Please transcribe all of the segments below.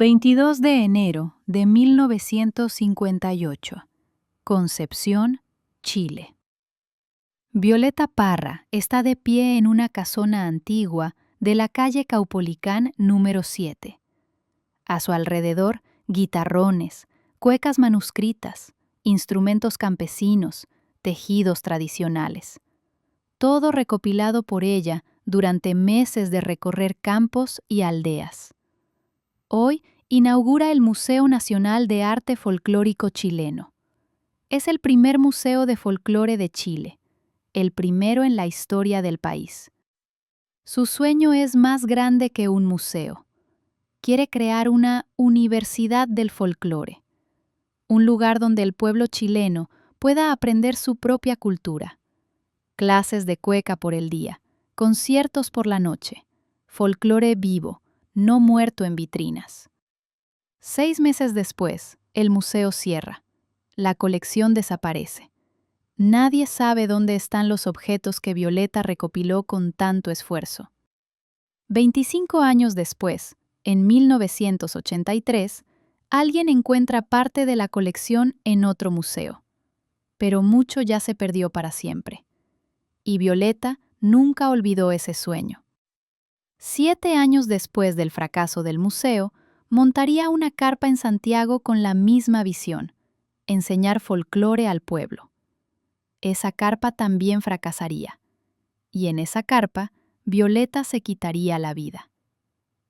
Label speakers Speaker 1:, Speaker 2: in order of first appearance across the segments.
Speaker 1: 22 de enero de 1958. Concepción, Chile. Violeta Parra está de pie en una casona antigua de la calle Caupolicán número 7. A su alrededor, guitarrones, cuecas manuscritas, instrumentos campesinos, tejidos tradicionales. Todo recopilado por ella durante meses de recorrer campos y aldeas. Hoy inaugura el Museo Nacional de Arte Folclórico Chileno. Es el primer museo de folclore de Chile, el primero en la historia del país. Su sueño es más grande que un museo. Quiere crear una universidad del folclore, un lugar donde el pueblo chileno pueda aprender su propia cultura. Clases de cueca por el día, conciertos por la noche, folclore vivo, no muerto en vitrinas. 6 meses después, el museo cierra. La colección desaparece. Nadie sabe dónde están los objetos que Violeta recopiló con tanto esfuerzo. 25 años después, en 1983, alguien encuentra parte de la colección en otro museo. Pero mucho ya se perdió para siempre. Y Violeta nunca olvidó ese sueño. 7 años después del fracaso del museo, montaría una carpa en Santiago con la misma visión: enseñar folclore al pueblo. Esa carpa también fracasaría. Y en esa carpa, Violeta se quitaría la vida.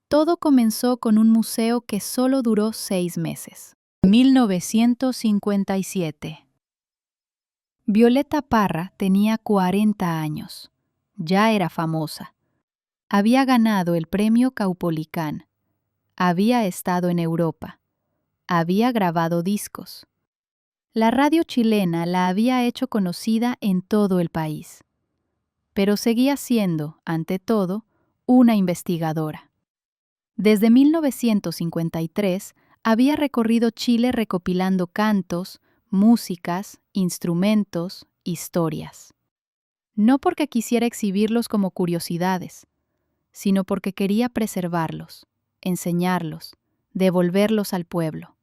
Speaker 1: Todo comenzó con un museo que solo duró 6 meses. 1957. Violeta Parra tenía 40 años. Ya era famosa. Había ganado el premio Caupolicán. Había estado en Europa. Había grabado discos. La radio chilena la había hecho conocida en todo el país. Pero seguía siendo, ante todo, una investigadora. Desde 1953 había recorrido Chile recopilando cantos, músicas, instrumentos, historias. No porque quisiera exhibirlos como curiosidades, sino porque quería preservarlos, enseñarlos, devolverlos al pueblo.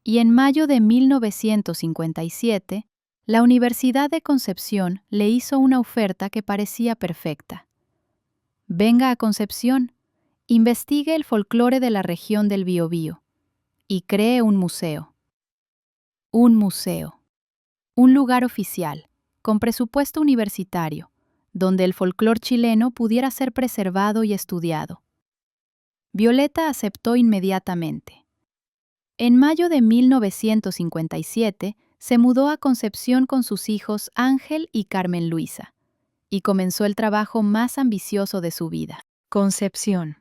Speaker 1: Y en mayo de 1957, la Universidad de Concepción le hizo una oferta que parecía perfecta. Venga a Concepción, investigue el folclore de la región del Biobío y cree un museo. Un museo. Un lugar oficial, con presupuesto universitario, donde el folclore chileno pudiera ser preservado y estudiado. Violeta aceptó inmediatamente. En mayo de 1957 se mudó a Concepción con sus hijos Ángel y Carmen Luisa, y comenzó el trabajo más ambicioso de su vida. Concepción.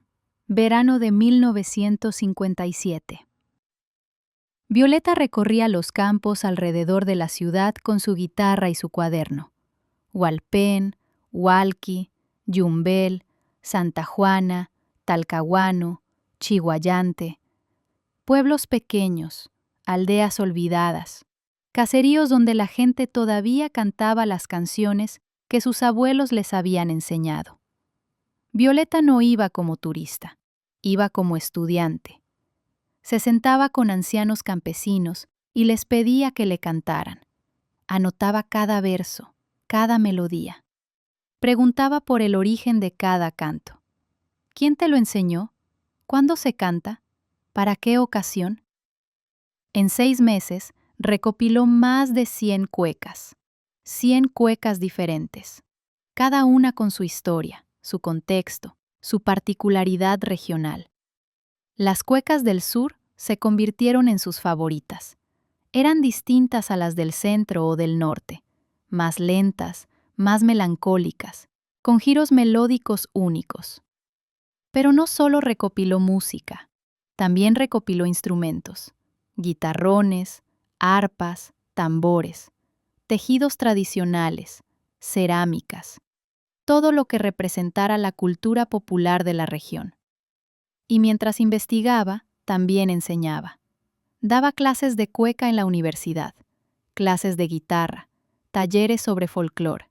Speaker 1: Verano de 1957. Violeta recorría los campos alrededor de la ciudad con su guitarra y su cuaderno. Hualpén, Hualqui, Yumbel, Santa Juana, Talcahuano, Chiguayante. Pueblos pequeños, aldeas olvidadas, caseríos donde la gente todavía cantaba las canciones que sus abuelos les habían enseñado. Violeta no iba como turista, iba como estudiante. Se sentaba con ancianos campesinos y les pedía que le cantaran. Anotaba cada verso, cada melodía. Preguntaba por el origen de cada canto. ¿Quién te lo enseñó? ¿Cuándo se canta? ¿Para qué ocasión? En 6 meses recopiló más de 100 cuecas. 100 cuecas diferentes, cada una con su historia, su contexto, su particularidad regional. Las cuecas del sur se convirtieron en sus favoritas. Eran distintas a las del centro o del norte, más lentas, más melancólicas, con giros melódicos únicos. Pero no solo recopiló música, también recopiló instrumentos, guitarrones, arpas, tambores, tejidos tradicionales, cerámicas, todo lo que representara la cultura popular de la región. Y mientras investigaba, también enseñaba. Daba clases de cueca en la universidad, clases de guitarra, talleres sobre folclore.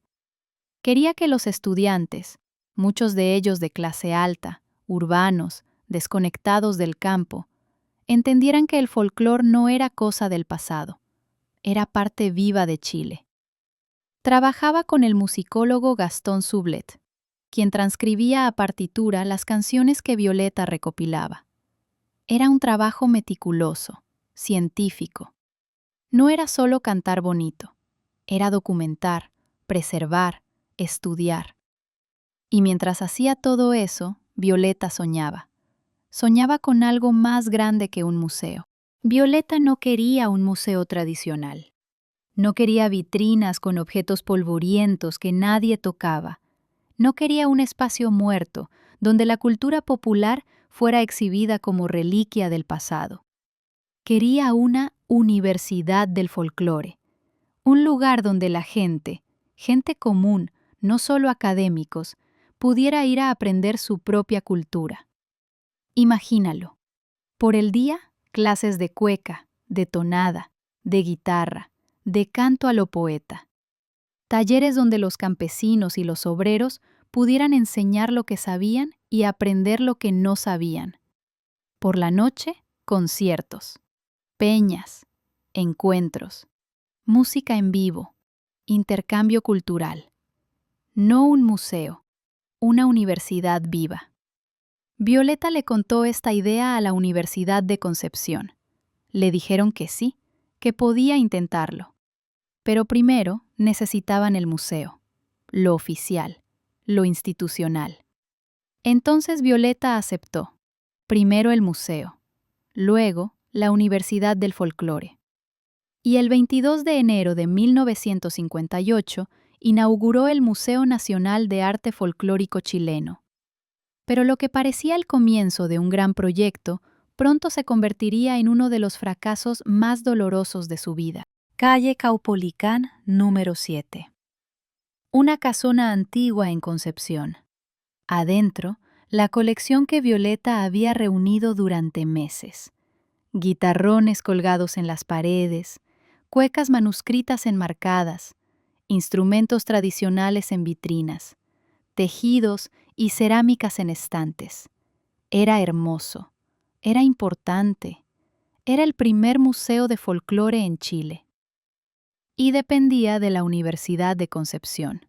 Speaker 1: Quería que los estudiantes, muchos de ellos de clase alta, urbanos, desconectados del campo, entendieran que el folclore no era cosa del pasado, era parte viva de Chile. Trabajaba con el musicólogo Gastón Sublet, quien transcribía a partitura las canciones que Violeta recopilaba. Era un trabajo meticuloso, científico. No era solo cantar bonito, era documentar, preservar, estudiar. Y mientras hacía todo eso, Violeta soñaba. Soñaba con algo más grande que un museo. Violeta no quería un museo tradicional. No quería vitrinas con objetos polvorientos que nadie tocaba. No quería un espacio muerto, donde la cultura popular fuera exhibida como reliquia del pasado. Quería una universidad del folclore, un lugar donde la gente común, no solo académicos, pudiera ir a aprender su propia cultura. Imagínalo. Por el día, clases de cueca, de tonada, de guitarra, de canto a lo poeta. Talleres donde los campesinos y los obreros pudieran enseñar lo que sabían y aprender lo que no sabían. Por la noche, conciertos, peñas, encuentros, música en vivo, intercambio cultural. No un museo, una universidad viva. Violeta le contó esta idea a la Universidad de Concepción. Le dijeron que sí, que podía intentarlo. Pero primero necesitaban el museo, lo oficial, lo institucional. Entonces Violeta aceptó. Primero el museo, luego la Universidad del Folclore. Y el 22 de enero de 1958 inauguró el Museo Nacional de Arte Folclórico Chileno. Pero lo que parecía el comienzo de un gran proyecto, pronto se convertiría en uno de los fracasos más dolorosos de su vida. Calle Caupolicán, número 7. Una casona antigua en Concepción. Adentro, la colección que Violeta había reunido durante meses. Guitarrones colgados en las paredes, cuecas manuscritas enmarcadas, instrumentos tradicionales en vitrinas, tejidos y cerámicas en estantes. Era hermoso, era importante, era el primer museo de folclore en Chile. Y dependía de la Universidad de Concepción.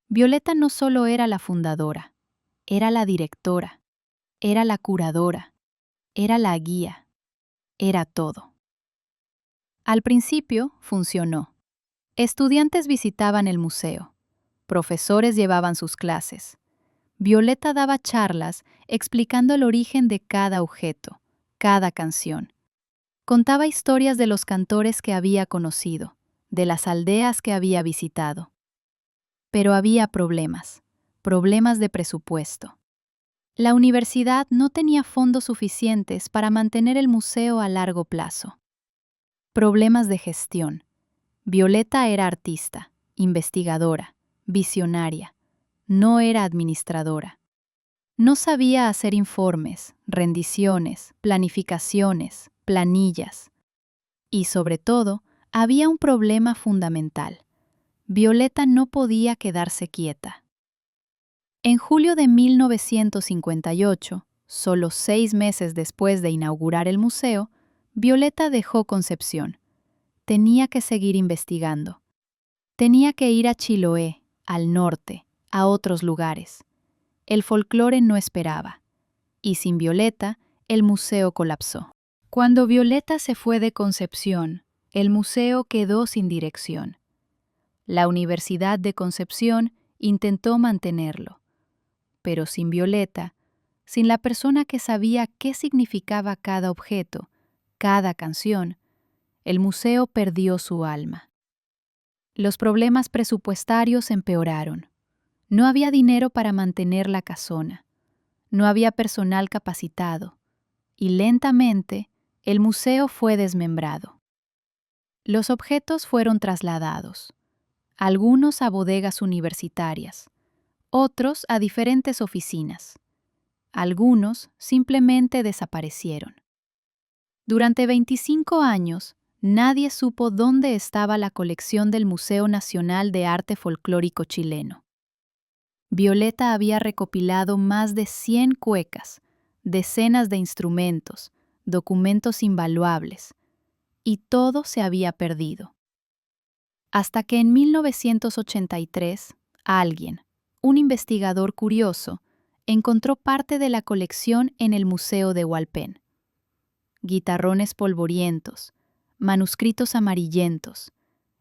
Speaker 1: Violeta no solo era la fundadora, era la directora, era la curadora, era la guía, era todo. Al principio funcionó. Estudiantes visitaban el museo, profesores llevaban sus clases. Violeta daba charlas explicando el origen de cada objeto, cada canción. Contaba historias de los cantores que había conocido, de las aldeas que había visitado. Pero había problemas de presupuesto. La universidad no tenía fondos suficientes para mantener el museo a largo plazo. Problemas de gestión. Violeta era artista, investigadora, visionaria. No era administradora. No sabía hacer informes, rendiciones, planificaciones, planillas. Y sobre todo, había un problema fundamental. Violeta no podía quedarse quieta. En julio de 1958, solo 6 meses después de inaugurar el museo, Violeta dejó Concepción. Tenía que seguir investigando. Tenía que ir a Chiloé, al norte, a otros lugares. El folclore no esperaba. Y sin Violeta, el museo colapsó. Cuando Violeta se fue de Concepción, el museo quedó sin dirección. La Universidad de Concepción intentó mantenerlo, pero sin Violeta, sin la persona que sabía qué significaba cada objeto, cada canción, el museo perdió su alma. Los problemas presupuestarios empeoraron. No había dinero para mantener la casona. No había personal capacitado. Y lentamente, el museo fue desmembrado. Los objetos fueron trasladados, algunos a bodegas universitarias, otros a diferentes oficinas. Algunos simplemente desaparecieron. Durante 25 años, nadie supo dónde estaba la colección del Museo Nacional de Arte Folclórico Chileno. Violeta había recopilado más de 100 cuecas, decenas de instrumentos, documentos invaluables, y todo se había perdido. Hasta que en 1983, alguien, un investigador curioso, encontró parte de la colección en el Museo de Hualpén. Guitarrones polvorientos, manuscritos amarillentos,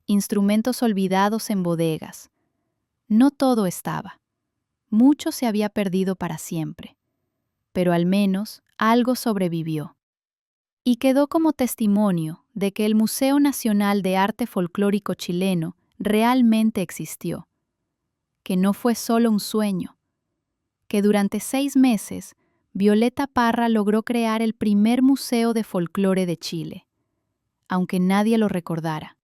Speaker 1: instrumentos olvidados en bodegas. No todo estaba. Mucho se había perdido para siempre, pero al menos algo sobrevivió. Y quedó como testimonio de que el Museo Nacional de Arte Folclórico Chileno realmente existió, que no fue solo un sueño, que durante 6 meses Violeta Parra logró crear el primer museo de folclore de Chile, aunque nadie lo recordara.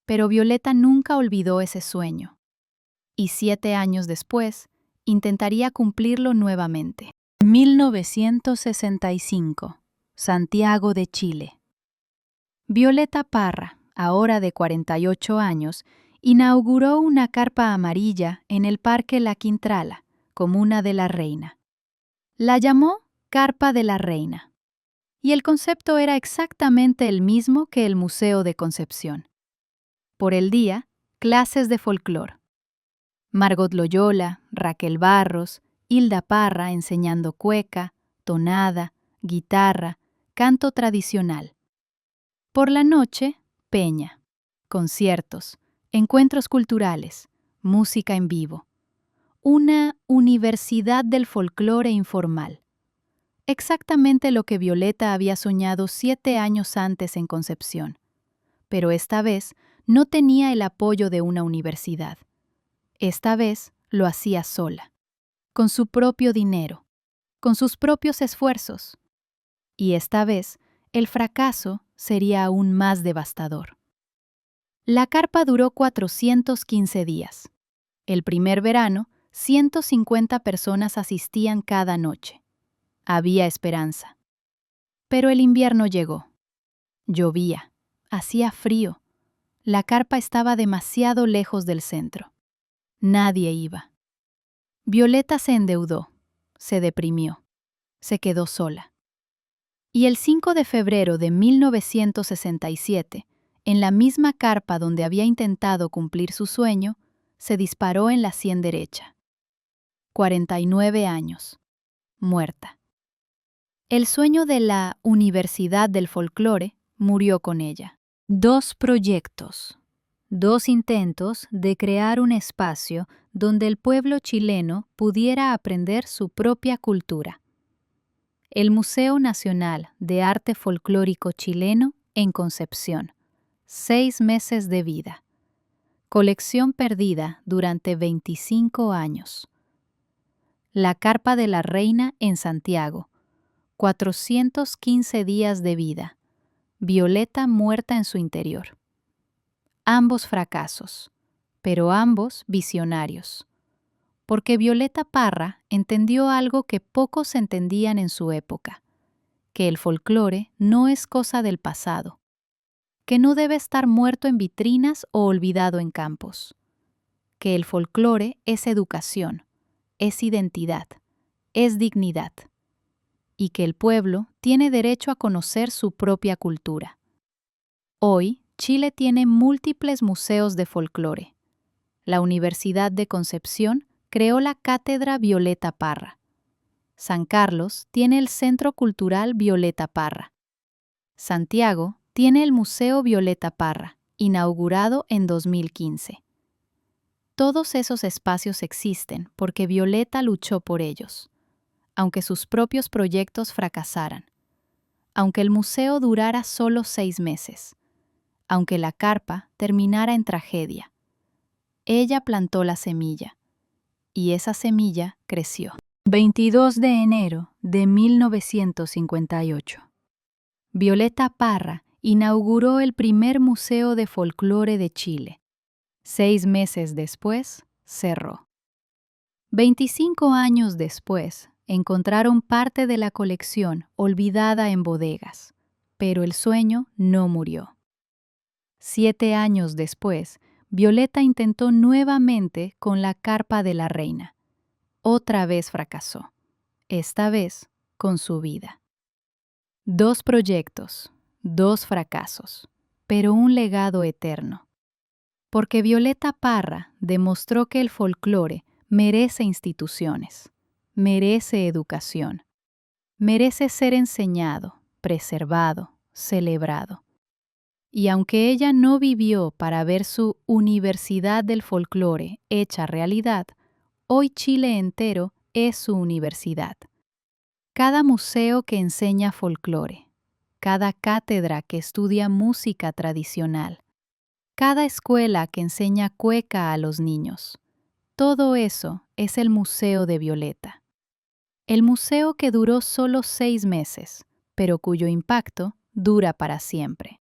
Speaker 1: Pero Violeta nunca olvidó ese sueño, y 7 años después intentaría cumplirlo nuevamente. 1965. Santiago de Chile. Violeta Parra, ahora de 48 años, inauguró una carpa amarilla en el Parque La Quintrala, comuna de La Reina. La llamó Carpa de la Reina, y el concepto era exactamente el mismo que el Museo de Concepción. Por el día, clases de folclor. Margot Loyola, Raquel Barros, Hilda Parra enseñando cueca, tonada, guitarra, canto tradicional. Por la noche, peña, conciertos, encuentros culturales, música en vivo. Una universidad del folclore informal. Exactamente lo que Violeta había soñado 7 años antes en Concepción. Pero esta vez no tenía el apoyo de una universidad. Esta vez lo hacía sola, con su propio dinero, con sus propios esfuerzos. Y esta vez, el fracaso sería aún más devastador. La carpa duró 415 días. El primer verano, 150 personas asistían cada noche. Había esperanza. Pero el invierno llegó. Llovía, hacía frío. La carpa estaba demasiado lejos del centro. Nadie iba. Violeta se endeudó, se deprimió, se quedó sola. Y el 5 de febrero de 1967, en la misma carpa donde había intentado cumplir su sueño, se disparó en la sien derecha. 49 años. Muerta. El sueño de la Universidad del Folclore murió con ella. 2 proyectos. 2 intentos de crear un espacio donde el pueblo chileno pudiera aprender su propia cultura. El Museo Nacional de Arte Folclórico Chileno en Concepción. 6 meses de vida. Colección perdida durante 25 años. La Carpa de la Reina en Santiago. 415 días de vida. Violeta muerta en su interior. Ambos fracasos, pero ambos visionarios. Porque Violeta Parra entendió algo que pocos entendían en su época, que el folclore no es cosa del pasado, que no debe estar muerto en vitrinas o olvidado en campos, que el folclore es educación, es identidad, es dignidad, y que el pueblo tiene derecho a conocer su propia cultura. Hoy, Chile tiene múltiples museos de folclore. La Universidad de Concepción creó la Cátedra Violeta Parra. San Carlos tiene el Centro Cultural Violeta Parra. Santiago tiene el Museo Violeta Parra, inaugurado en 2015. Todos esos espacios existen porque Violeta luchó por ellos, aunque sus propios proyectos fracasaran, aunque el museo durara solo 6 meses, aunque la carpa terminara en tragedia. Ella plantó la semilla, y esa semilla creció. 22 de enero de 1958. Violeta Parra inauguró el primer museo de folclore de Chile. 6 meses después, cerró. 25 años después, encontraron parte de la colección olvidada en bodegas, pero el sueño no murió. 7 años después, Violeta intentó nuevamente con la Carpa de la Reina. Otra vez fracasó. Esta vez, con su vida. 2 proyectos, 2 fracasos, pero un legado eterno. Porque Violeta Parra demostró que el folclore merece instituciones, merece educación, merece ser enseñado, preservado, celebrado. Y aunque ella no vivió para ver su Universidad del Folclore hecha realidad, hoy Chile entero es su universidad. Cada museo que enseña folclore, cada cátedra que estudia música tradicional, cada escuela que enseña cueca a los niños, todo eso es el Museo de Violeta. El museo que duró solo 6 meses, pero cuyo impacto dura para siempre.